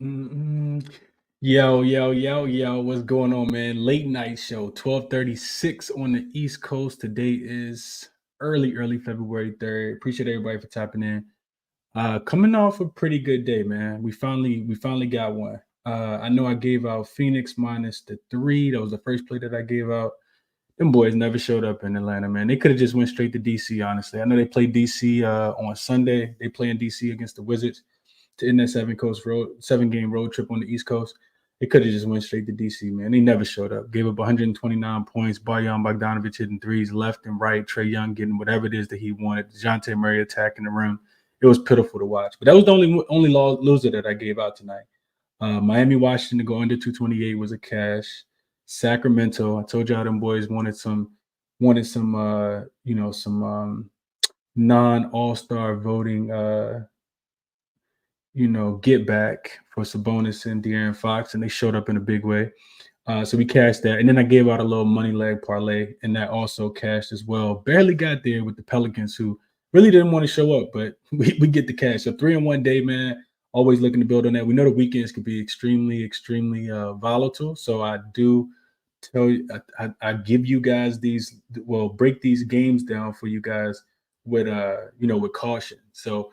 Mm-mm. Yo, what's going on, man? Late night show, 12:36 on the East Coast. Today is early February 3rd. Appreciate everybody for tapping in. Coming off a pretty good day, man. We finally got one. I know I gave out Phoenix minus the 3. That was the first play that I gave out. Them boys never showed up in Atlanta, man. They could have just went straight to DC, honestly. I know they played DC on Sunday. They play in DC against the Wizards to end that 7 game road trip on the East Coast. They could have just went straight to DC, man. They never showed up. Gave up 129 points. Bojan Bogdanovic hitting threes left and right. Trae Young getting whatever it is that he wanted. DeJounte Murray attacking the rim. It was pitiful to watch. But that was the only loser that I gave out tonight. Miami, Washington to go under 228 was a cash. Sacramento, I told y'all them boys wanted some some non All-Star voting get back for Sabonis and De'Aaron Fox, and they showed up in a big way. So we cashed that. And then I gave out a little money leg parlay, and that also cashed as well. Barely got there with the Pelicans, who really didn't want to show up, but we get the cash. So 3-in-1 day, man. Always looking to build on that. We know the weekends could be extremely volatile. So I do tell you, I give you guys break these games down for you guys with with caution. So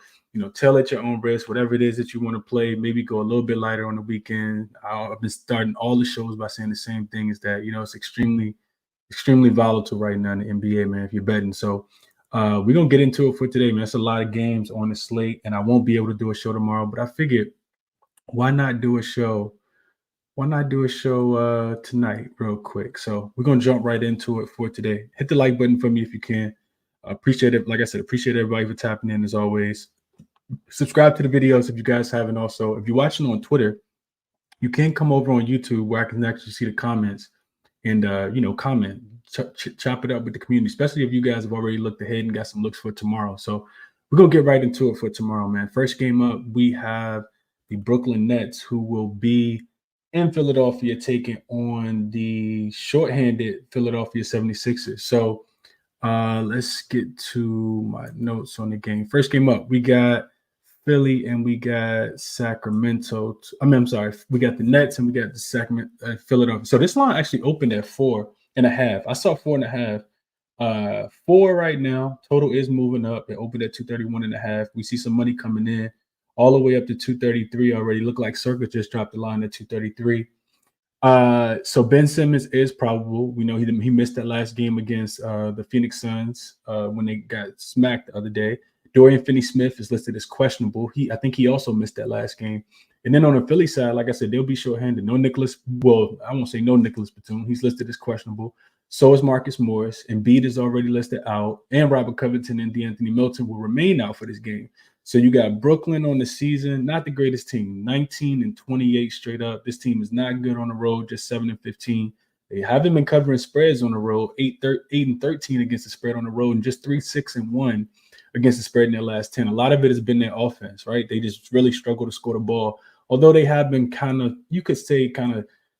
tell at your own risk, whatever it is that you want to play, maybe go a little bit lighter on the weekend. I've been starting all the shows by saying the same thing, is that, it's extremely volatile right now in the NBA, man, if you're betting. So we're going to get into it for today, man. That's a lot of games on the slate, and I won't be able to do a show tomorrow, but I figured, why not do a show? Why not do a show tonight real quick? So we're going to jump right into it for today. Hit the like button for me if you can. Appreciate it. Like I said, appreciate everybody for tapping in as always. Subscribe to the videos if you guys haven't. Also, if you're watching on Twitter, you can come over on YouTube where I can actually see the comments and comment, chop it up with the community, especially if you guys have already looked ahead and got some looks for tomorrow. So we're gonna get right into it for tomorrow, man. First game up, we have the Brooklyn Nets, who will be in Philadelphia taking on the shorthanded Philadelphia 76ers. So let's get to my notes on the game. First game up, we got Philly and we got Sacramento. I'm sorry, we got the Nets and we got the Sacramento, Philadelphia. So this line actually opened at 4.5. I saw 4.5. 4 right now. Total is moving up. It opened at 231.5. We see some money coming in all the way up to 233 already. Look like Circa just dropped the line at 233. So Ben Simmons is probable. We know he missed that last game against the Phoenix Suns when they got smacked the other day. Dorian Finney-Smith is listed as questionable. I think he also missed that last game. And then on the Philly side, like I said, they'll be shorthanded. I won't say no Nicholas Batum. He's listed as questionable. So is Marcus Morris. Embiid is already listed out. And Robert Covington and DeAnthony Melton will remain out for this game. So you got Brooklyn on the season, not the greatest team, 19-28 straight up. This team is not good on the road, just 7-15. They haven't been covering spreads on the road, 8-13 against the spread on the road, and just 3-6-1 against the spread in their last 10. A lot of it has been their offense, right? They just really struggle to score the ball. Although they have been you could say,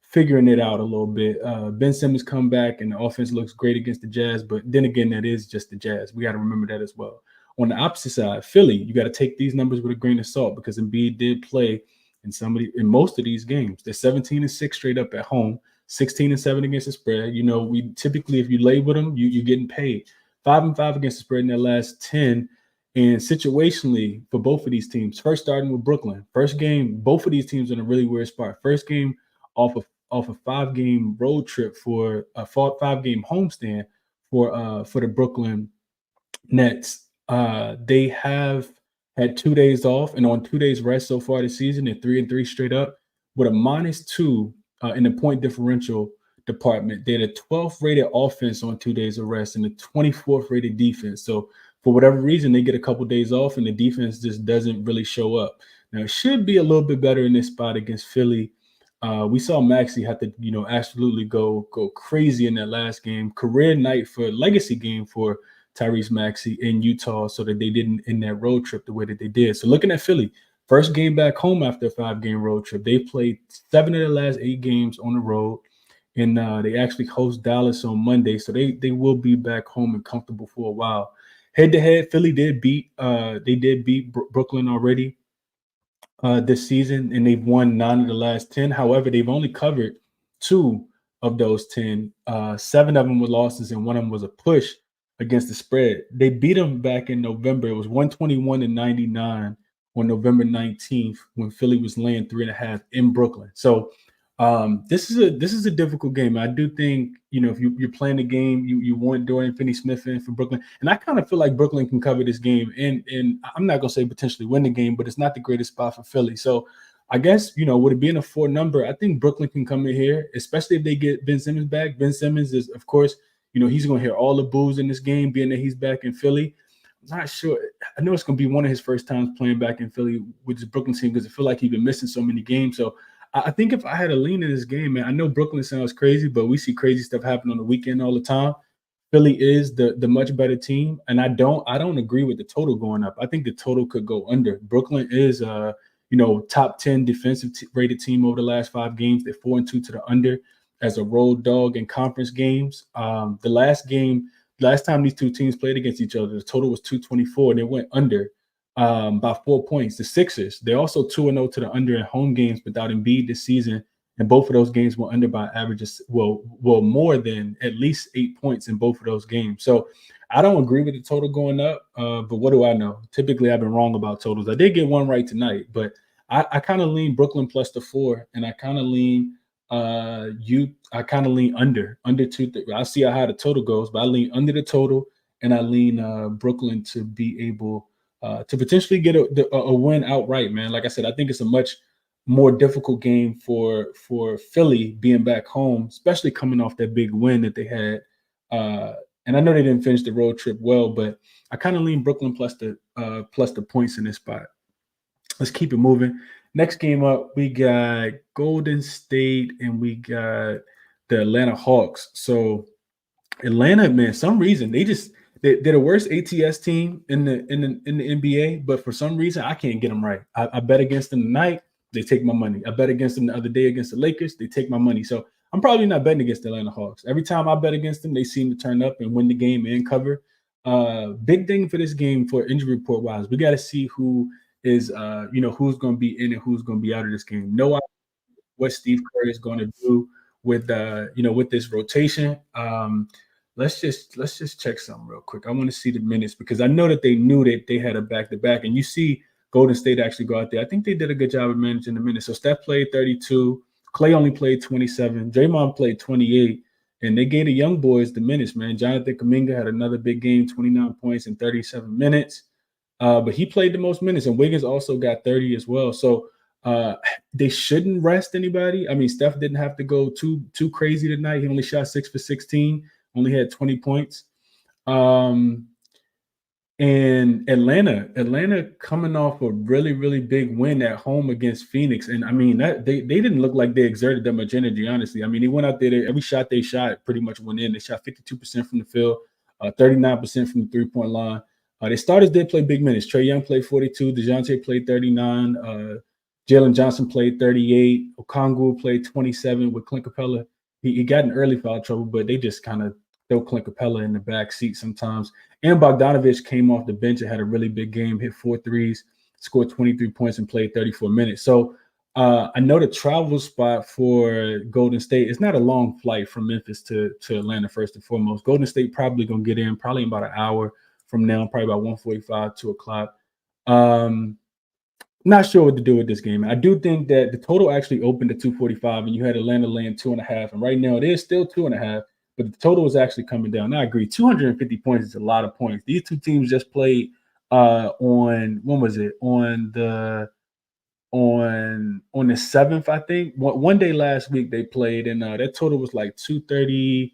figuring it out a little bit. Ben Simmons come back and the offense looks great against the Jazz, but then again, that is just the Jazz. We got to remember that as well. On the opposite side, Philly, you got to take these numbers with a grain of salt, because Embiid did play in most of these games. They're 17-6 straight up at home, 16-7 against the spread. We typically, if you lay with them, you're getting paid. 5-5 against the spread in their last 10. And situationally, for both of these teams, first starting with Brooklyn, first game, both of these teams in a really weird spot. First game off a 5-game road trip for a 5-game homestand for the Brooklyn Nets. They have had 2 days off, and on 2 days rest so far this season, they're 3-3 straight up with a -2 in the point differential department. They're the 12th rated offense on 2 days of rest and the 24th rated defense. So for whatever reason, they get a couple days off and the defense just doesn't really show up. Now, it should be a little bit better in this spot against Philly. We saw Maxey have to, absolutely go crazy in that last game. Career night for legacy game for Tyrese Maxey in Utah, so that they didn't end that road trip the way that they did. So looking at Philly, first game back home after a 5-game road trip. They played 7 of the last 8 games on the road, and they actually host Dallas on Monday, so they will be back home and comfortable for a while. Head to head, Philly did beat Brooklyn already. this season, and they've won 9 of the last 10. However, they've only covered 2 of those 10. 7 of them were losses, and one of them was a push against the spread. They beat them back in November. It was 121-99 on November 19th when Philly was laying 3.5 in Brooklyn. So this is a difficult game. I do think, if you're playing the game, you want Dorian Finney-Smith in for Brooklyn, and I kind of feel like Brooklyn can cover this game, and I'm not gonna say potentially win the game, but it's not the greatest spot for Philly. So I guess, with it being a 4 number, I think Brooklyn can come in here, especially if they get Ben Simmons back. Ben Simmons is, of course, he's gonna hear all the boos in this game, being that he's back in Philly. I'm not sure. I know it's gonna be one of his first times playing back in Philly with his Brooklyn team, because I feel like he's been missing so many games. So I think if I had a lean in this game, man, I know Brooklyn sounds crazy, but we see crazy stuff happen on the weekend all the time. Philly is the much better team, and I don't agree with the total going up. I think the total could go under. Brooklyn is top 10 defensive rated team over the last 5 games. They're 4-2 to the under as a road dog in conference games. The last time these two teams played against each other, the total was 224, and they went under by 4 points. The Sixers, they're also 2-0 to the under in home games without Embiid this season, and both of those games were under by averages, more than at least 8 points in both of those games. So I don't agree with the total going up, but what do I know? Typically, I've been wrong about totals. I did get one right tonight, but I kind of lean Brooklyn plus the 4, and I kind of lean under 2. I'll see how high the total goes, but I lean under the total, and I lean Brooklyn to be able to potentially get a win outright, man. Like I said, I think it's a much more difficult game for Philly being back home, especially coming off that big win that they had. And I know they didn't finish the road trip well, but I kind of lean Brooklyn plus the points in this spot. Let's keep it moving. Next game up, we got Golden State and we got the Atlanta Hawks. So Atlanta, man, some reason they're the worst ATS team in the NBA, but for some reason I can't get them right. I bet against them tonight, they take my money. I bet against them the other day against the Lakers, they take my money. So I'm probably not betting against the Atlanta Hawks. Every time I bet against them, they seem to turn up and win the game and cover. Big thing for this game for injury report wise, we got to see who is who's going to be in and who's going to be out of this game. No idea what Steve Kerr is going to do with with this rotation. Let's just check something real quick. I want to see the minutes because I know that they knew that they had a back-to-back, and you see Golden State actually go out there. I think they did a good job of managing the minutes. So Steph played 32, Clay only played 27, Draymond played 28, and they gave the young boys the minutes, man. Jonathan Kuminga had another big game, 29 points in 37 minutes, but he played the most minutes, and Wiggins also got 30 as well. So they shouldn't rest anybody. I mean, Steph didn't have to go too crazy tonight. He only shot 6 for 16. Only had 20 points. And Atlanta coming off a really, really big win at home against Phoenix. And I mean, that they didn't look like they exerted that much energy, honestly. I mean, they went out there, every shot they shot pretty much went in. They shot 52% from the field, 39% from the three-point line. Their starters did play big minutes. Trae Young played 42, DeJounte played 39, Jalen Johnson played 38, Okongwu played 27 with Clint Capella. He got in early foul trouble, but they just kind of throw Clint Capella in the back seat sometimes. And Bogdanovich came off the bench and had a really big game, hit 4 threes, scored 23 points, and played 34 minutes. So I know the travel spot for Golden State, it's not a long flight from Memphis to Atlanta, first and foremost. Golden State probably going to get in probably in about an hour from now, probably about 1:45, 2 o'clock. Not sure what to do with this game. I do think that the total actually opened at 245, and you had Atlanta laying 2.5. And right now it is still 2.5, but the total is actually coming down. I agree. 250 points is a lot of points. These two teams just played on when was it? On the 7th, I think. One day last week they played, and that total was like 230.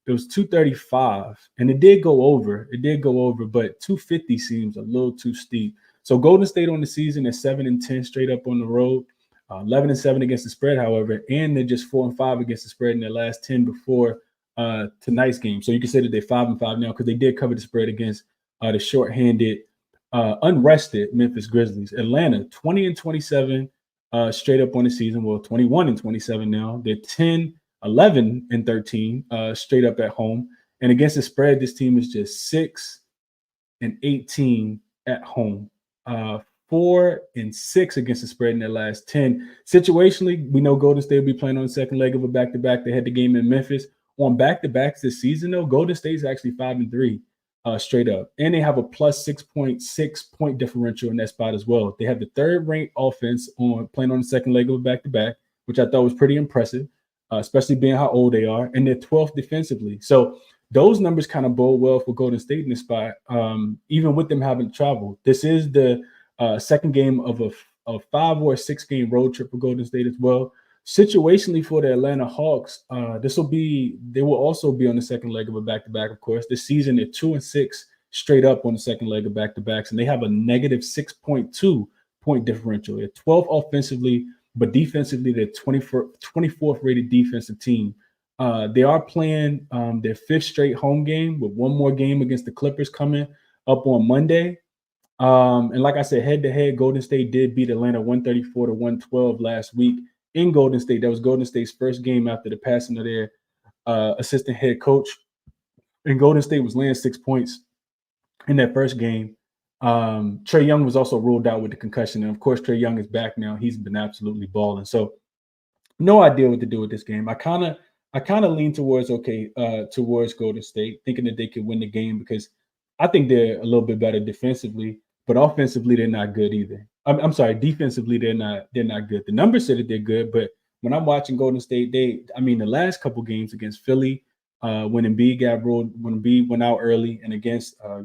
It was 235, and it did go over. But 250 seems a little too steep. So Golden State on the season is 7-10 straight up on the road, 11-7 against the spread, however, and they're just 4-5 against the spread in their last 10 before tonight's game. So you can say that they're 5-5 now because they did cover the spread against the shorthanded, unrested Memphis Grizzlies. Atlanta 20-27 straight up on the season. Well, 21-27 now. They're 10-11-13 straight up at home, and against the spread, this team is just 6-18 at home. 4-6 against the spread in their last 10. Situationally, we know Golden State will be playing on the second leg of a back-to-back. They had the game in Memphis. On back-to-backs this season, though, Golden State's actually 5-3 straight up. And they have a plus 6.6 point differential in that spot as well. They have the third-ranked offense on playing on the second leg of a back-to-back, which I thought was pretty impressive, especially being how old they are. And they're 12th defensively. So those numbers kind of bode well for Golden State in this spot, even with them having to travel. This is the second game of a 5 or 6 game road trip for Golden State as well. Situationally for the Atlanta Hawks, they will also be on the second leg of a back-to-back, of course. This season, they're 2-6 straight up on the second leg of back-to-backs, and they have a negative 6.2 point differential. They're 12th offensively, but defensively, they're 24th rated defensive team. They are playing their 5th straight home game with one more game against the Clippers coming up on Monday. And like I said, head-to-head, Golden State did beat Atlanta 134-112 last week in Golden State. That was Golden State's first game after the passing of their assistant head coach. And Golden State was laying 6 points in that first game. Trae Young was also ruled out with the concussion. And, of course, Trae Young is back now. He's been absolutely balling. So no idea what to do with this game. I kind of lean towards Golden State, thinking that they could win the game because I think they're a little bit better defensively, but offensively they're not good either. I'm sorry, defensively they're not good. The numbers say that they're good, but when I'm watching Golden State, the last couple games against Philly, when Embiid went out early, and against a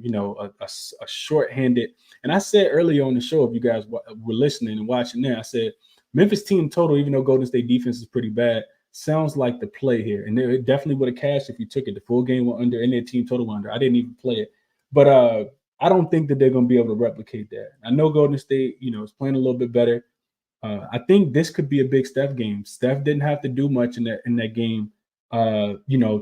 shorthanded. And I said earlier on the show, if you guys were listening and watching there, I said Memphis team total, even though Golden State defense is pretty bad, sounds like the play here. And it definitely would have cashed if you took it. The full game went under and their team total under. I didn't even play it. But I don't think that they're going to be able to replicate that. I know Golden State, is playing a little bit better. I think this could be a big Steph game. Steph didn't have to do much in that game,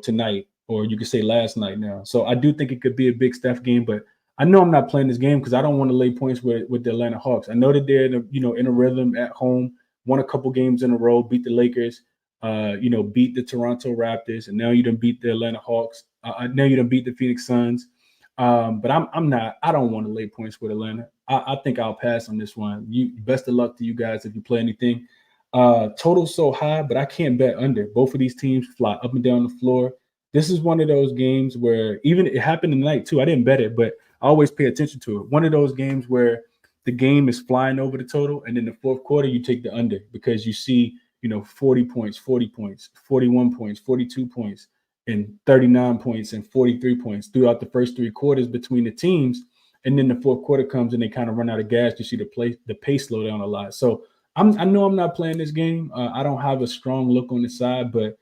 tonight, or you could say last night now. So I do think it could be a big Steph game, but I know I'm not playing this game because I don't want to lay points with the Atlanta Hawks. I know that they're in a rhythm at home, won a couple games in a row, beat the Lakers, beat the Toronto Raptors, and now you done beat the Atlanta Hawks. Now you done beat the Phoenix Suns. But I don't want to lay points with Atlanta. I think I'll pass on this one. Best of luck to you guys if you play anything. Total's so high, but I can't bet under. Both of these teams fly up and down the floor. This is one of those games where, even it happened tonight too. I didn't bet it, but I always pay attention to it. One of those games where the game is flying over the total, and in the fourth quarter you take the under because you see 40 points, 40 points, 41 points, 42 points, and 39 points and 43 points throughout the first 3 quarters between the teams. And then the fourth quarter comes and they kind of run out of gas. You see the pace slow down a lot. So I know I'm not playing this game. I don't have a strong look on the side, but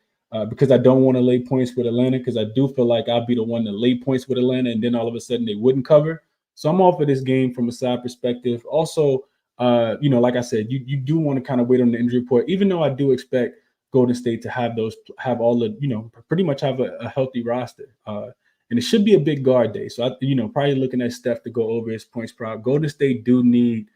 because I don't want to lay points with Atlanta, because I do feel like I'll be the one to lay points with Atlanta, and then all of a sudden they wouldn't cover. So I'm off of this game from a side perspective. Also, like I said, you do want to kind of wait on the injury report, even though I do expect Golden State to have all the, pretty much have a healthy roster. And it should be a big guard day. So, probably looking at Steph to go over his points prop. Golden State do need,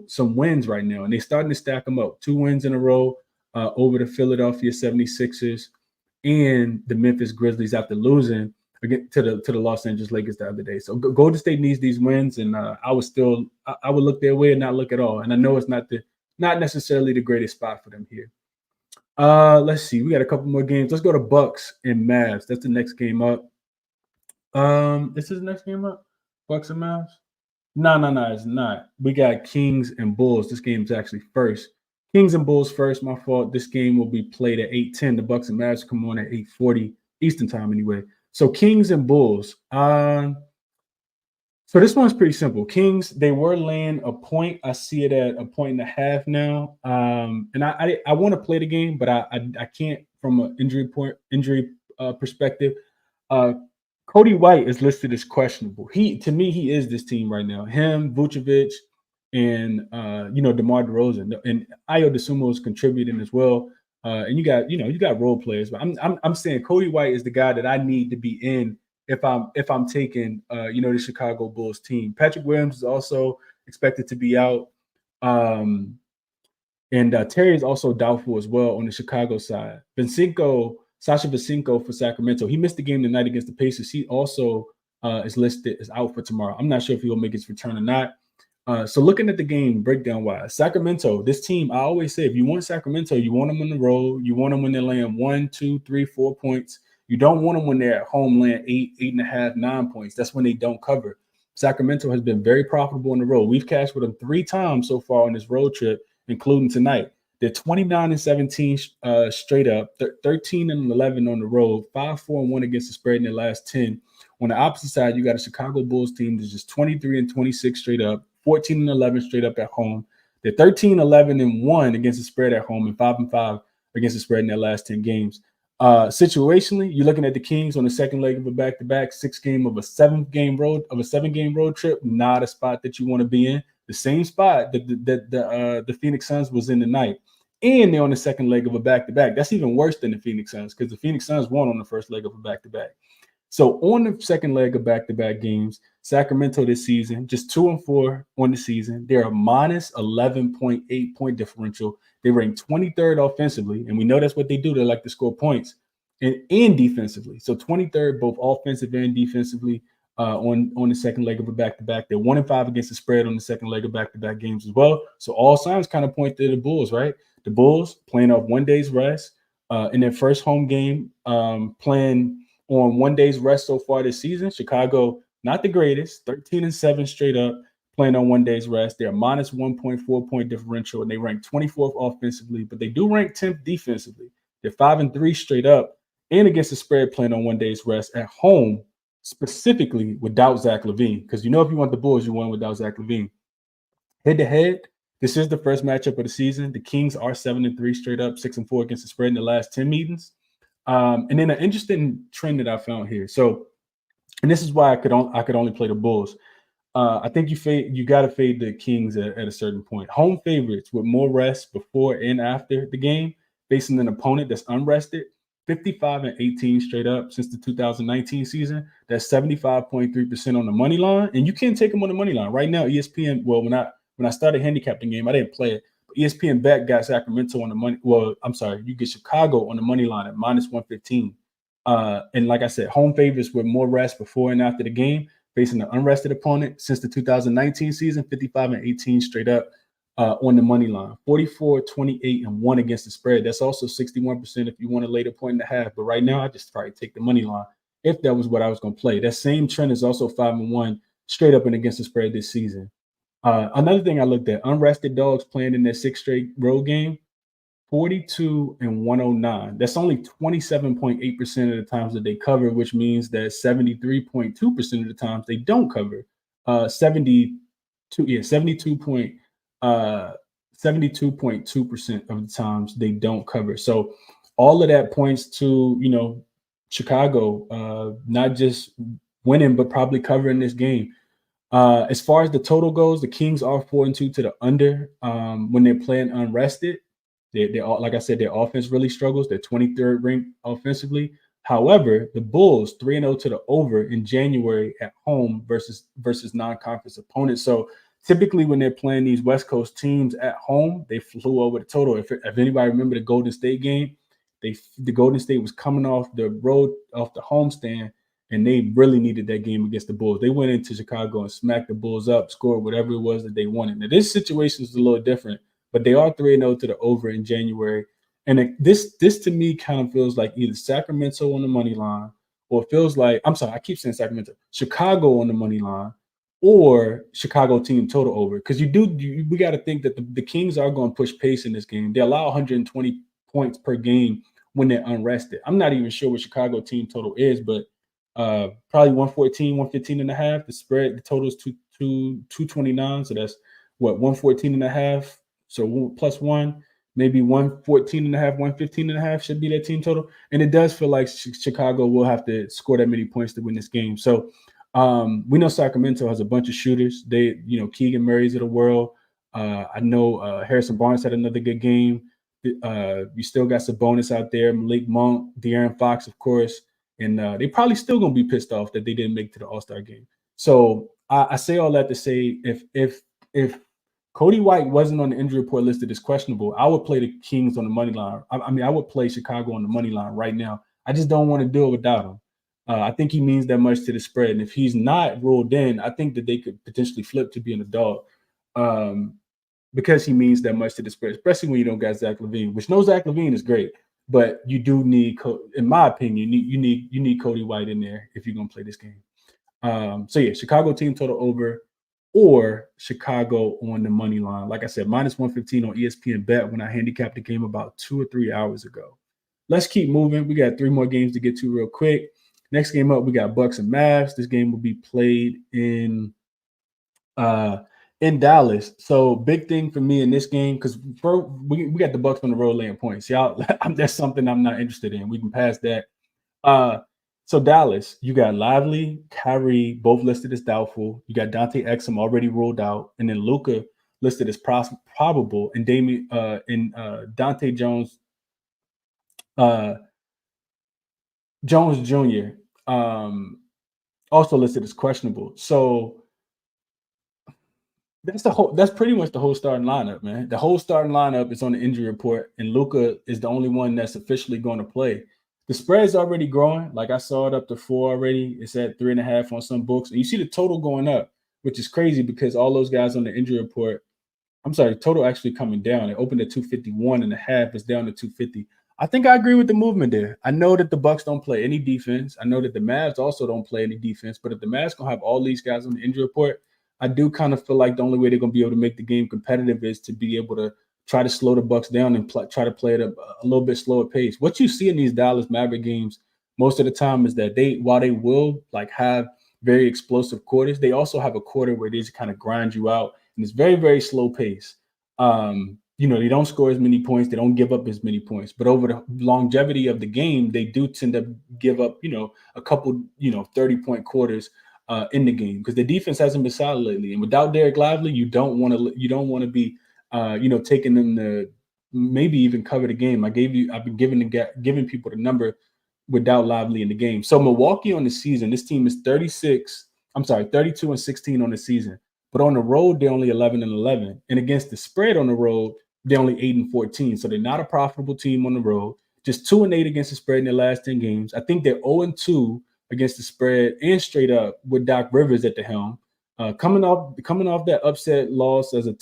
some wins right now. And they're starting to stack them up. 2 wins in a row over the Philadelphia 76ers and the Memphis Grizzlies after losing again to the Los Angeles Lakers the other day. So Golden State needs these wins. And I would look their way and not look at all. And I know it's not necessarily the greatest spot for them here. Let's see. We got a couple more games. Let's go to Bucks and Mavs. That's the next game up. This is the next game up? Bucks and Mavs? No, it's not. We got Kings and Bulls. This game's actually first. Kings and Bulls first. My fault. This game will be played at 8:10. The Bucks and Mavs come on at 8:40 Eastern time anyway. So Kings and Bulls. So this one's pretty simple. Kings, they were laying a point. I see it at 1.5 now. And I want to play the game, but I can't from an injury perspective. Cody White is listed as questionable. To me, he is this team right now. Him, Vucevic, and DeMar DeRozan, and Ayo Dosunmu is contributing as well. And you got role players, but I'm saying Cody White is the guy that I need to be in if I'm taking the Chicago Bulls team. Patrick Williams is also expected to be out. And Terry is also doubtful as well on the Chicago side. Sasha Vecinko for Sacramento. He missed the game tonight against the Pacers. He also is listed as out for tomorrow. I'm not sure if he will make his return or not. So looking at the game breakdown wise, Sacramento, this team, I always say, if you want Sacramento, you want them on the road. You want them when they're laying 1, 2, 3, 4 points. You don't want them when they're at home laying 8.5, 9 points. That's when they don't cover. Sacramento has been very profitable on the road. We've cashed with them 3 times so far on this road trip, including tonight. They're 29-17 straight up, 13-11 on the road, 5-4-1 against the spread in their last 10. On the opposite side, you got a Chicago Bulls team that's just 23-26 straight up, 14-11 straight up at home. They're 13-11-1 against the spread at home, and 5-5 against the spread in their last 10 games. Situationally, you're looking at the Kings on the second leg of a back-to-back, 6-game of a 7-game road trip. Not a spot that you want to be in. The same spot that the Phoenix Suns was in tonight. And they're on the second leg of a back-to-back. That's even worse than the Phoenix Suns, because the Phoenix Suns won on the first leg of a back-to-back. So on the second leg of back-to-back games, Sacramento this season, just 2-4 on the season. They're a minus 11.8 point differential. They rank 23rd offensively, and we know that's what they do. They like to score points and defensively. So 23rd, both offensive and defensively, on the second leg of a back-to-back. They're 1-5 against the spread on the second leg of back-to-back games as well. So all signs kind of point to the Bulls, right? The Bulls playing off 1 day's rest in their first home game, playing on 1 day's rest so far this season. Chicago, not the greatest, 13-7 straight up, playing on 1 day's rest. They're a minus 1.4 point differential, and they rank 24th offensively, but they do rank 10th defensively. They're 5-3 straight up and against the spread, playing on 1 day's rest at home, specifically without Zach LaVine. Because if you want the Bulls, you want without Zach LaVine. Head-to-head, this is the first matchup of the season. The Kings are 7-3 straight up, 6-4 against the spread in the last 10 meetings. And then an interesting trend that I found here. So, and this is why I could only play the Bulls. I think you got to fade the Kings at a certain point. Home favorites with more rest before and after the game, facing an opponent that's unrested, 55-18 straight up since the 2019 season. That's 75.3% on the money line, and you can't take them on the money line right now. ESPN. Well, when I started handicapping the game, I didn't play it. ESPN bet got Sacramento on the money. Well, I'm sorry, you get Chicago on the money line at minus 115. And like I said, home favorites with more rest before and after the game, facing an unrested opponent since the 2019 season, 55-18 straight up on the money line, 44-28-1 against the spread. That's also 61% if you want a later point and a half. But right now, I just probably take the money line if that was what I was going to play. That same trend is also 5-1 straight up and against the spread this season. Another thing I looked at, unrested dogs playing in their 6th straight road game, 42-109. That's only 27.8% of the times that they cover, which means that 73.2% of the times they don't cover. 72.2% of the times they don't cover. So all of that points to, Chicago not just winning, but probably covering this game. As far as the total goes, the Kings are 4-2 to the under when they're playing unrested. They all, like I said, their offense really struggles. They're 23rd ranked offensively. However, the Bulls 3-0 to the over in January at home versus non-conference opponents. So typically when they're playing these West Coast teams at home, they flew over the total. If anybody remember the Golden State game, the Golden State was coming off the road, off the homestand, and they really needed that game against the Bulls. They went into Chicago and smacked the Bulls up, scored whatever it was that they wanted. Now, this situation is a little different, but they are 3-0 to the over in January. And this to me kind of feels like either Sacramento on the money line, or it feels like, I'm sorry, I keep saying Sacramento, Chicago on the money line, or Chicago team total over. Because we got to think that the Kings are going to push pace in this game. They allow 120 points per game when they're unrested. I'm not even sure what Chicago team total is, but probably 114, 115 and a half. The spread, the total is 229. So that's what, 114 and a half. So plus one, maybe 114 and a half, 115 and a half should be their team total. And it does feel like Chicago will have to score that many points to win this game. So we know Sacramento has a bunch of shooters. They, Keegan Murray's of the world. I know Harrison Barnes had another good game. You still got Sabonis out there, Malik Monk, De'Aaron Fox, of course. And they probably still going to be pissed off that they didn't make it to the All-Star game. So I say all that to say if Cody White wasn't on the injury report listed as questionable, I would play the Kings on the money line. I would play Chicago on the money line right now. I just don't want to do it without him. I think he means that much to the spread. And if he's not ruled in, I think that they could potentially flip to being a dog. because he means that much to the Spurs, especially when you don't got Zach LaVine, which no Zach LaVine is great, but you do need, in my opinion, you need Cody White in there if you're gonna play this game. So yeah, Chicago team total over or Chicago on the money line. Like I said, minus 115 on ESPN Bet when I handicapped the game about 2 or 3 hours ago. Let's keep moving. We got 3 more games to get to real quick. Next game up, we got Bucks and Mavs. This game will be played in Dallas. So big thing for me in this game, because we got the Bucks on the road laying points. Y'all, that's something I'm not interested in. We can pass that. So Dallas, you got Lively, Kyrie, both listed as doubtful. You got Dante Exum already ruled out, and then Luka listed as probable, and Dante Jones Jones Jr. Also listed as questionable. So that's pretty much the whole starting lineup, man. The whole starting lineup is on the injury report, and Luka is the only one that's officially going to play. The spread's already growing. Like I saw it up to 4 already. It's at 3.5 on some books. And you see the total going up, which is crazy because all those guys on the injury report, total actually coming down. It opened at 251.5. It's down to 250. I think I agree with the movement there. I know that the Bucks don't play any defense. I know that the Mavs also don't play any defense. But if the Mavs going to have all these guys on the injury report, I do kind of feel like the only way they're going to be able to make the game competitive is to be able to try to slow the Bucks down and try to play at a little bit slower pace. What you see in these Dallas Maverick games most of the time is that while they will like have very explosive quarters, they also have a quarter where they just kind of grind you out, and it's very, very slow pace. They don't score as many points, they don't give up as many points, but over the longevity of the game, they do tend to give up, a couple, 30-point quarters in the game because the defense hasn't been solid lately. And without Derek Lively, you don't want to be taking them to maybe even cover the game. I've been giving people the number without Lively in the game. So Milwaukee on the season, this team is 32-16 on the season, but on the road they're only 11-11, and against the spread on the road they're only 8-14. So they're not a profitable team on the road. Just 2-8 against the spread in their last 10 games. I think they're 0-2 against the spread and straight up with Doc Rivers at the helm. Coming off that upset loss as a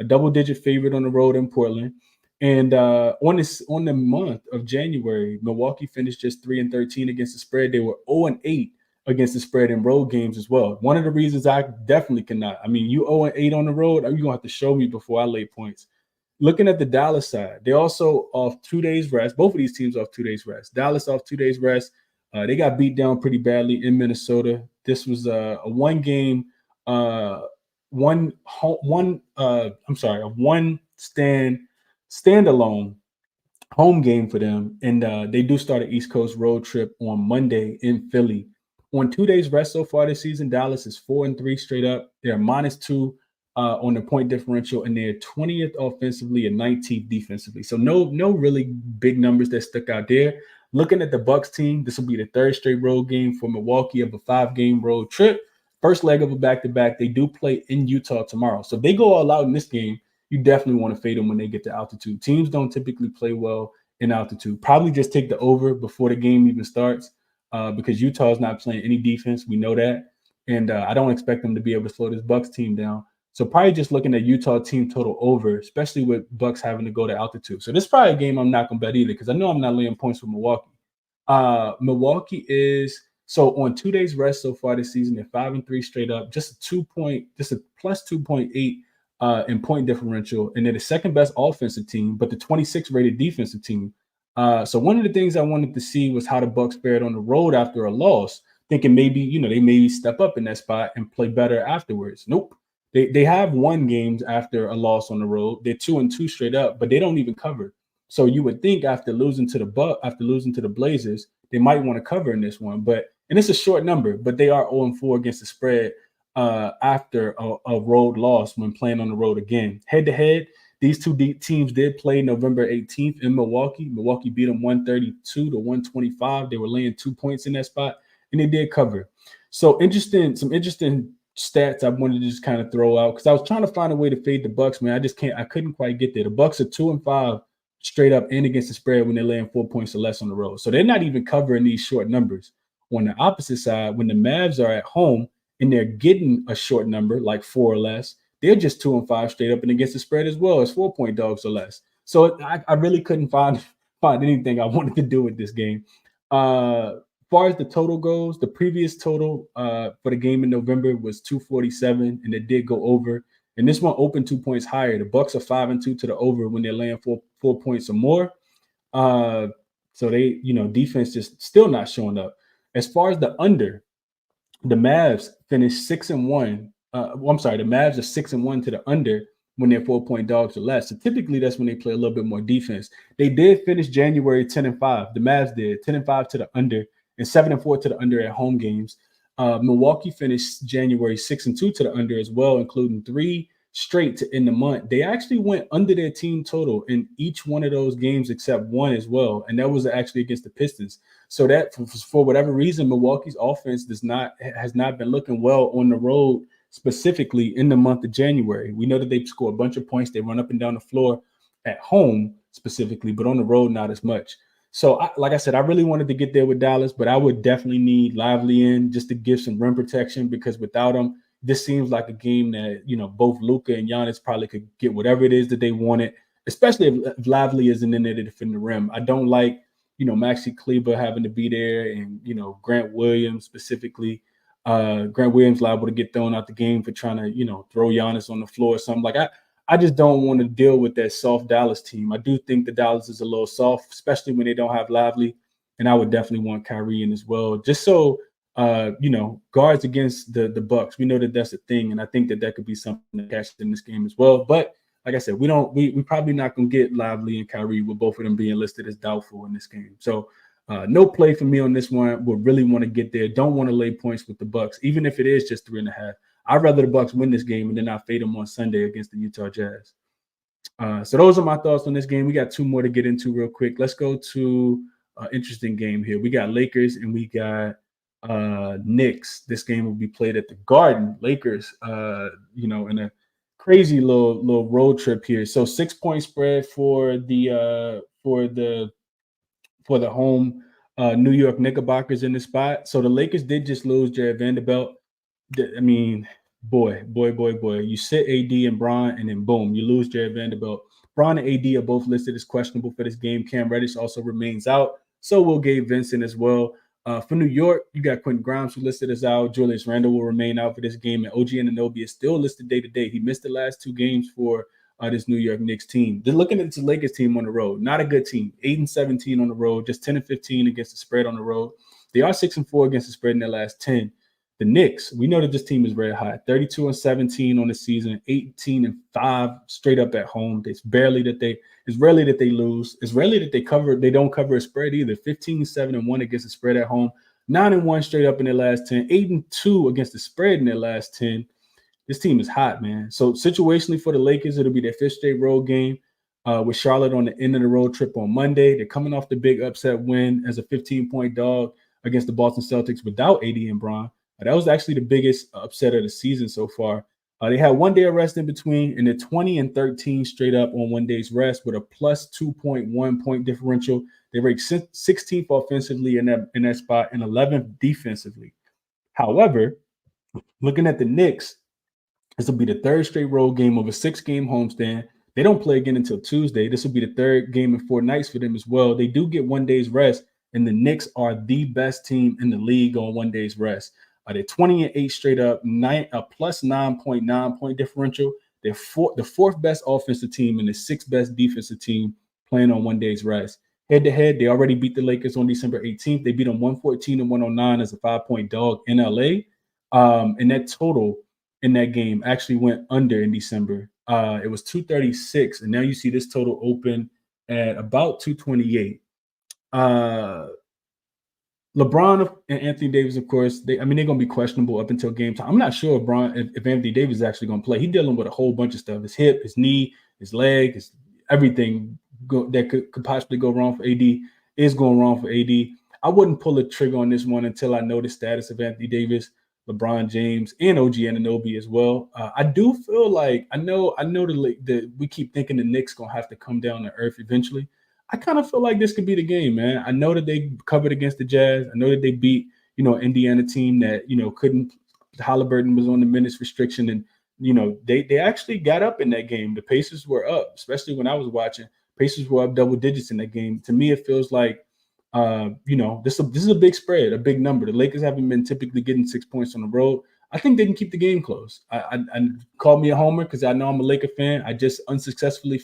double-digit favorite on the road in Portland. And on the month of January, Milwaukee finished just 3-13 against the spread. They were 0-8 against the spread in road games as well. One of the reasons I definitely cannot. I mean, you 0-8 on the road, you're going to have to show me before I lay points. Looking at the Dallas side, they're also off 2 days rest. Both of these teams off 2 days rest. Dallas off 2 days rest. They got beat down pretty badly in Minnesota. This was a one-game standalone home game for them, and they do start an East Coast road trip on Monday in Philly. On 2 days rest so far this season, Dallas is 4-3 straight up. They're -2 on the point differential, and they're 20th offensively and 19th defensively. So no really big numbers that stuck out there. Looking at the Bucks team, this will be the 3rd straight road game for Milwaukee of a 5-game road trip. First leg of a back-to-back. They do play in Utah tomorrow. So if they go all out in this game, you definitely want to fade them when they get to altitude. Teams don't typically play well in altitude. Probably just take the over before the game even starts because Utah is not playing any defense. We know that. And I don't expect them to be able to slow this Bucks team down. So probably just looking at Utah team total over, especially with Bucks having to go to altitude. So this is probably a game I'm not going to bet either because I know I'm not laying points with Milwaukee. Milwaukee is so on 2 days rest so far this season. They're 5-3 straight up, just a plus 2.8 in point differential, and they're the second best offensive team, but the 26th rated defensive team. So one of the things I wanted to see was how the Bucks fared on the road after a loss, thinking maybe they maybe step up in that spot and play better afterwards. Nope. They have won games after a loss on the road. They're 2-2 straight up, but they don't even cover. So you would think after losing to the Blazers, they might want to cover in this one. And it's a short number, but they are 0-4 against the spread after a road loss when playing on the road again. Head-to-head, these two teams did play November 18th in Milwaukee. Milwaukee beat them 132-125. They were laying 2 points in that spot, and they did cover. So some interesting stats I wanted to just kind of throw out because I was trying to find a way to fade the Bucks, man. I couldn't quite get there. The Bucks are 2-5 straight up and against the spread when they're laying 4 points or less on the road. So they're not even covering these short numbers. On the opposite side, when the Mavs are at home and they're getting a short number, like 4 or less, they're just 2-5 straight up and against the spread as well as 4-point dogs or less. So I really couldn't find anything I wanted to do with this game. As far as the total goes, the previous total for the game in November was 247, and it did go over. And this one opened 2 points higher. The Bucks are 5-2 to the over when they're laying 4 points or more. So they, defense just still not showing up. As far as the under, the Mavs finished 6-1. I'm sorry, the Mavs are 6-1 to the under when they're 4-point dogs or less. So typically that's when they play a little bit more defense. They did finish January 10-5. The Mavs did 10-5 to the under and 7-4 to the under at home games. Milwaukee finished January 6-2 to the under as well, including 3 straight to end the month. They actually went under their team total in each one of those games except one as well, and that was actually against the Pistons. So that for whatever reason, Milwaukee's offense has not been looking well on the road, specifically in the month of January. We know that they score a bunch of points. They run up and down the floor at home specifically, but on the road, not as much. So, like I said, I really wanted to get there with Dallas, but I would definitely need Lively in just to give some rim protection, because without him, this seems like a game that, both Luka and Giannis probably could get whatever it is that they wanted, especially if Lively isn't in there to defend the rim. I don't like, Maxi Kleber having to be there, and, Grant Williams specifically. Grant Williams liable to get thrown out the game for trying to, throw Giannis on the floor or something. Like I just don't want to deal with that soft Dallas team. I do think the Dallas is a little soft, especially when they don't have Lively. And I would definitely want Kyrie in as well, just so guards against the Bucks. We know that that's a thing, and I think that could be something that catches in this game as well. But like I said, we probably not gonna get Lively and Kyrie with both of them being listed as doubtful in this game. So no play for me on this one. Would really want to get there. Don't want to lay points with the Bucks, even if it is just 3.5. I'd rather the Bucks win this game and then I fade them on Sunday against the Utah Jazz. So those are my thoughts on this game. We got 2 more to get into real quick. Let's go to an interesting game here. We got Lakers and we got Knicks. This game will be played at the Garden. Lakers, in a crazy little road trip here. So 6-point spread for the home New York Knickerbockers in the spot. So the Lakers did just lose Jared Vanderbilt. I mean, boy. You sit AD and Bron, and then boom, you lose Jared Vanderbilt. Bron and AD are both listed as questionable for this game. Cam Reddish also remains out. So will Gabe Vincent as well. For New York, you got Quentin Grimes, who listed as out. Julius Randle will remain out for this game. And OG Anunoby is still listed day-to-day. He missed the last 2 games for this New York Knicks team. They're looking at this Lakers team on the road. Not a good team. 8-17 on the road, just 10-15 against the spread on the road. They are 6-4 against the spread in their last 10. The Knicks, we know that this team is very high. 32-17 on the season, 18-5 straight up at home. It's rarely that they lose. It's rarely that they don't cover a spread either. 15-7-1 against the spread at home. 9-1 straight up in their last 10. 8-2 against the spread in their last 10. This team is hot, man. So situationally for the Lakers, it'll be their 5th straight road game with Charlotte on the end of the road trip on Monday. They're coming off the big upset win as a 15-point dog against the Boston Celtics without AD and Bron. That was actually the biggest upset of the season so far. They had 1 day of rest in between, and they're 20-13 straight up on 1 day's rest with a plus 2.1 point differential. They ranked 16th offensively in that spot and 11th defensively. However, looking at the Knicks, this will be the 3rd straight road game of a 6-game homestand. They don't play again until Tuesday. This will be the 3rd game in 4 nights for them as well. They do get 1 day's rest, and the Knicks are the best team in the league on 1 day's rest. They're 20-8 straight up, a plus 9.9 point differential. They're the 4th best offensive team and the 6th best defensive team playing on 1 day's rest. Head-to-head, they already beat the Lakers on December 18th. They beat them 114-109 as a 5-point dog in LA. And that total in that game actually went under in December. It was 236, and now you see this total open at about 228. LeBron and Anthony Davis, of course, they're going to be questionable up until game time. I'm not sure if Anthony Davis is actually going to play. He's dealing with a whole bunch of stuff. His hip, his knee, his leg, everything that could possibly go wrong for AD is going wrong for AD. I wouldn't pull a trigger on this one until I know the status of Anthony Davis, LeBron James, and OG Anunoby as well. I do feel like I know we keep thinking the Knicks going to have to come down to earth eventually. I kind of feel like this could be the game, man. I know that they covered against the Jazz. I know that they beat, Indiana team that, couldn't. Halliburton was on the minutes restriction, and they actually got up in that game. The Pacers were up, especially when I was watching. Pacers were up double digits in that game. To me, it feels like, this is a big spread, a big number. The Lakers haven't been typically getting 6 points on the road. I think they can keep the game close. I call me a homer because I know I'm a Laker fan. I just unsuccessfully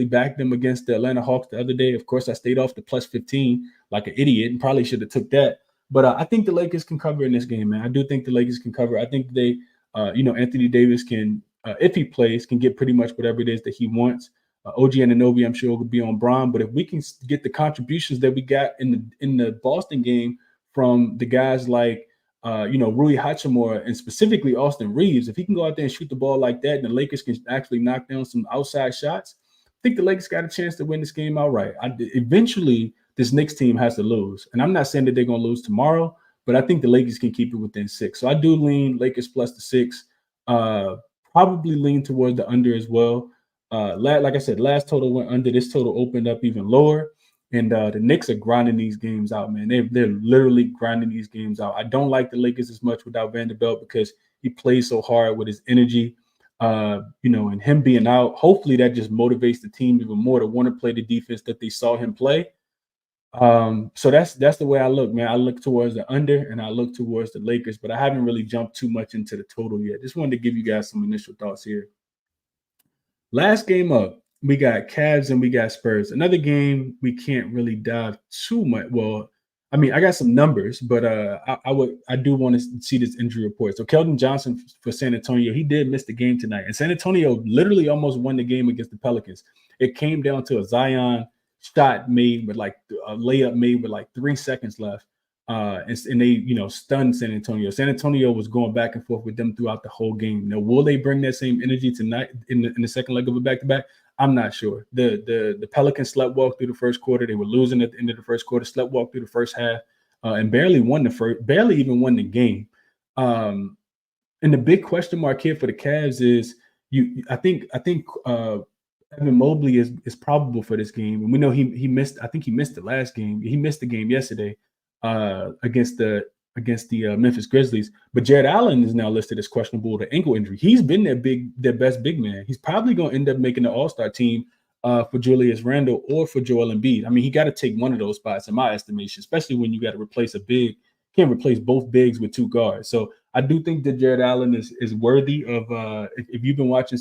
backed them against the Atlanta Hawks the other day. Of course, I stayed off the plus 15 like an idiot and probably should have took that. But I think the Lakers can cover in this game, man. I do think the Lakers can cover. I think they, Anthony Davis can, if he plays, can get pretty much whatever it is that he wants. OG Anunoby, I'm sure, will be on Bron. But if we can get the contributions that we got in the Boston game from the guys like, Rui Hachimura and specifically Austin Reeves, if he can go out there and shoot the ball like that, and the Lakers can actually knock down some outside shots, I think the Lakers got a chance to win this game outright. Eventually, this Knicks team has to lose. And I'm not saying that they're going to lose tomorrow, but I think the Lakers can keep it within 6. So I do lean Lakers plus the 6. Probably lean towards the under as well. Like I said, last total went under. This total opened up even lower. And the Knicks are grinding these games out, man. They're literally grinding these games out. I don't like the Lakers as much without Vanderbilt because he plays so hard with his energy. And him being out, hopefully that just motivates the team even more to want to play the defense that they saw him play. So that's the way I look, man. I look towards the under and I look towards the Lakers, but I haven't really jumped too much into the total yet. Just wanted to give you guys some initial thoughts here. Last game up, we got Cavs and we got Spurs. Another game we can't really dive too much. Well, I mean, I got some numbers, but I do want to see this injury report. So Keldon Johnson for San Antonio, he did miss the game tonight, and San Antonio literally almost won the game against the Pelicans. It came down to a Zion shot made with like a layup made with like 3 seconds left. And they, stunned San Antonio. San Antonio was going back and forth with them throughout the whole game. Now, will they bring that same energy tonight in the second leg of a back-to-back? I'm not sure. The Pelicans sleptwalked through the first quarter. They were losing at the end of the first quarter, sleptwalked through the first half, and barely even won the game. And the big question mark here for the Cavs is I think Evan Mobley is probable for this game, and we know he missed. I think he missed the last game. He missed the game yesterday against the Memphis Grizzlies. But Jared Allen is now listed as questionable with an ankle injury. He's been their best big man. He's probably going to end up making the All-Star team for Julius Randle or for Joel Embiid. I mean, he got to take one of those spots in my estimation, especially when you got to replace a big. Can't replace both bigs with 2 guards. So I do think that Jared Allen is worthy of. If you've been watching,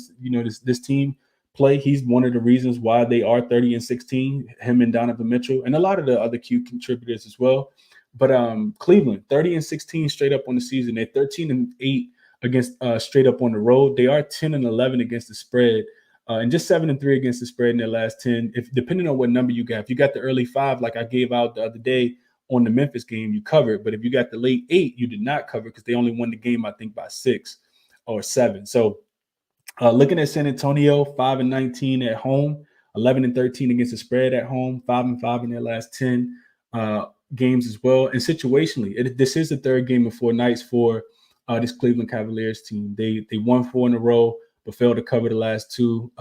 this team play, he's one of the reasons why they are 30-16. Him and Donovan Mitchell and a lot of the other key contributors as well. But Cleveland 30-16 straight up on the season. They're 13-8 against straight up on the road. They are 10-11 against the spread, and just 7-3 against the spread in their last 10. If depending on what number you got, if you got the early 5 like I gave out the other day on the Memphis game, you covered. But if you got the late 8, you did not cover because they only won the game, I think, by 6 or 7. So looking at San Antonio, 5-19 at home, 11-13 against the spread at home, 5-5 in their last 10 games as well. And situationally, this is the third game of 4 nights for this Cleveland Cavaliers team. They won 4 in a row, but failed to cover the last 2.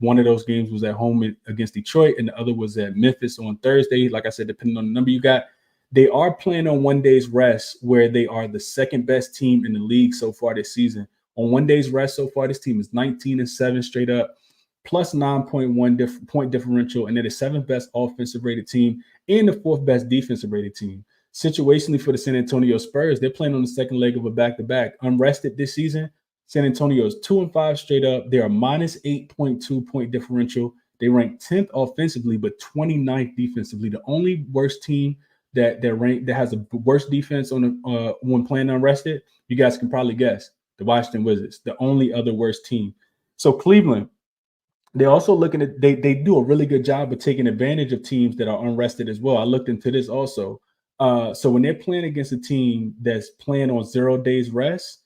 One of those games was at home against Detroit, and the other was at Memphis on Thursday. Like I said, depending on the number you got, they are playing on 1 day's rest, where they are the second best team in the league so far this season. On 1 day's rest so far, this team is 19-7 straight up, plus 9.1 point differential, and they're the 7th best offensive rated team and the 4th best defensive rated team. Situationally for the San Antonio Spurs, they're playing on the second leg of a back-to-back. Unrested this season, San Antonio is 2-5 straight up. They are minus 8.2 point differential. They rank 10th offensively, but 29th defensively. The only worst team that has a worst defense on when playing unrested, you guys can probably guess, the Washington Wizards, the only other worst team. So Cleveland, they're also looking at they do a really good job of taking advantage of teams that are unrested as well. I looked into this also. So when they're playing against a team that's playing on 0 days rest,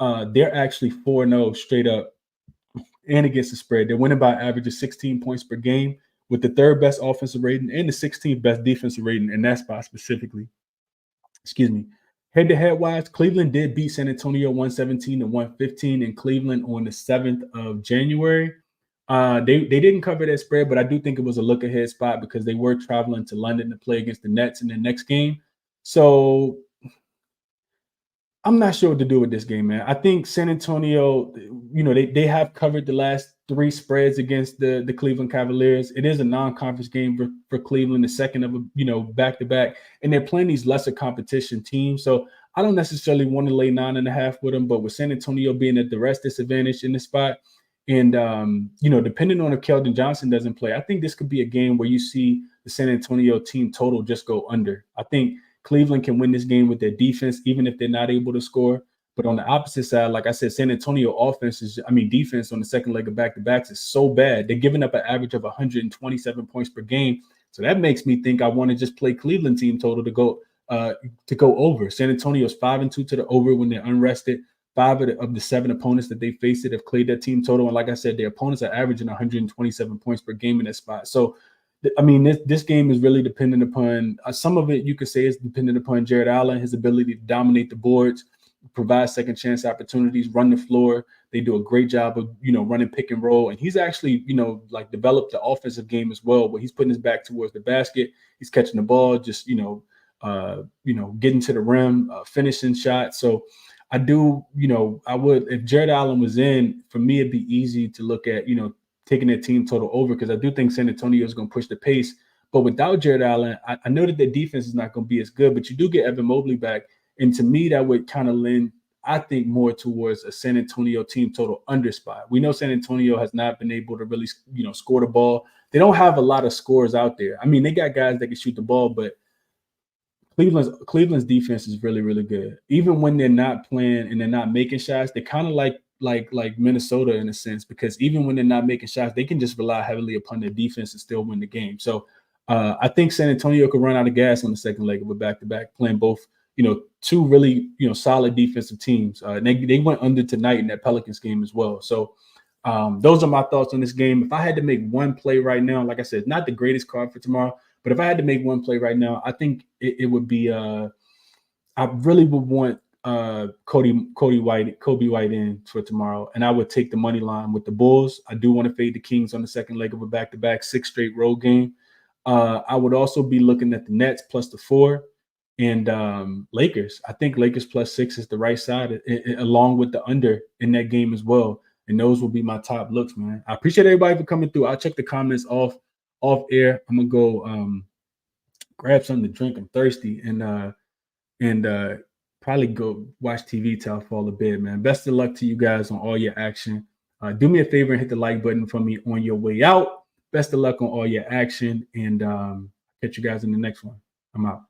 they're actually 4-0 straight up and against the spread. They're winning by an average of 16 points per game with the 3rd best offensive rating and the 16th best defensive rating in that spot specifically. Excuse me. Head-to-head wise, Cleveland did beat San Antonio 117-115 in Cleveland on the 7th of January. They didn't cover that spread, but I do think it was a look-ahead spot because they were traveling to London to play against the Nets in the next game. So I'm not sure what to do with this game, man. I think San Antonio, they have covered the last 3 spreads against the Cleveland Cavaliers. It is a non-conference game for Cleveland, the second of a, back-to-back, and they're playing these lesser competition teams. So I don't necessarily want to lay 9.5 with them, but with San Antonio being at the rest disadvantage in this spot, and depending on if Keldon Johnson doesn't play, I think this could be a game where you see the San Antonio team total just go under. I think Cleveland can win this game with their defense, even if they're not able to score. But on the opposite side, like I said, San Antonio defense on the second leg of back-to-backs is so bad. They're giving up an average of 127 points per game. So that makes me think I want to just play Cleveland team total to go over. San Antonio's 5-2 to the over when they're unrested. 5 of the 7 opponents that they faced have cleared their team total. And like I said, their opponents are averaging 127 points per game in that spot. So I mean, this game is really dependent upon some of it. You could say is dependent upon Jared Allen, his ability to dominate the boards, provide second chance opportunities, run the floor. They do a great job of running pick and roll, and he's actually developed the offensive game as well, where he's putting his back towards the basket. He's catching the ball, just getting to the rim, finishing shots. So I do, I would, if Jared Allen was in, for me it'd be easy to look at taking their team total over, because I do think San Antonio is going to push the pace. But without Jared Allen, I know that their defense is not going to be as good, but you do get Evan Mobley back. And to me, that would kind of lend, I think, more towards a San Antonio team total under spot. We know San Antonio has not been able to really, score the ball. They don't have a lot of scores out there. I mean, they got guys that can shoot the ball, but Cleveland's defense is really, really good. Even when they're not playing and they're not making shots, they're kind of like Minnesota in a sense, because even when they're not making shots, they can just rely heavily upon their defense and still win the game. So I think San Antonio could run out of gas on the second leg of a back-to-back, playing both, two really, solid defensive teams. They went under tonight in that Pelicans game as well. So those are my thoughts on this game. If I had to make one play right now, like I said, not the greatest card for tomorrow, but if I had to make one play right now, I think it would be I really would want Kobe White in for tomorrow, and I would take the money line with the Bulls. I do want to fade the Kings on the second leg of a back-to-back 6 straight road game. I would also be looking at the Nets plus the 4 and Lakers. I think Lakers plus 6 is the right side, along with the under in that game as well. And those will be my top looks, man. I appreciate everybody for coming through. I'll check the comments off air. I'm gonna go grab something to drink. I'm thirsty, and probably go watch TV till I fall to bed, man. Best of luck to you guys on all your action. Do me a favor and hit the like button for me on your way out. Best of luck on all your action, and catch you guys in the next one. I'm out.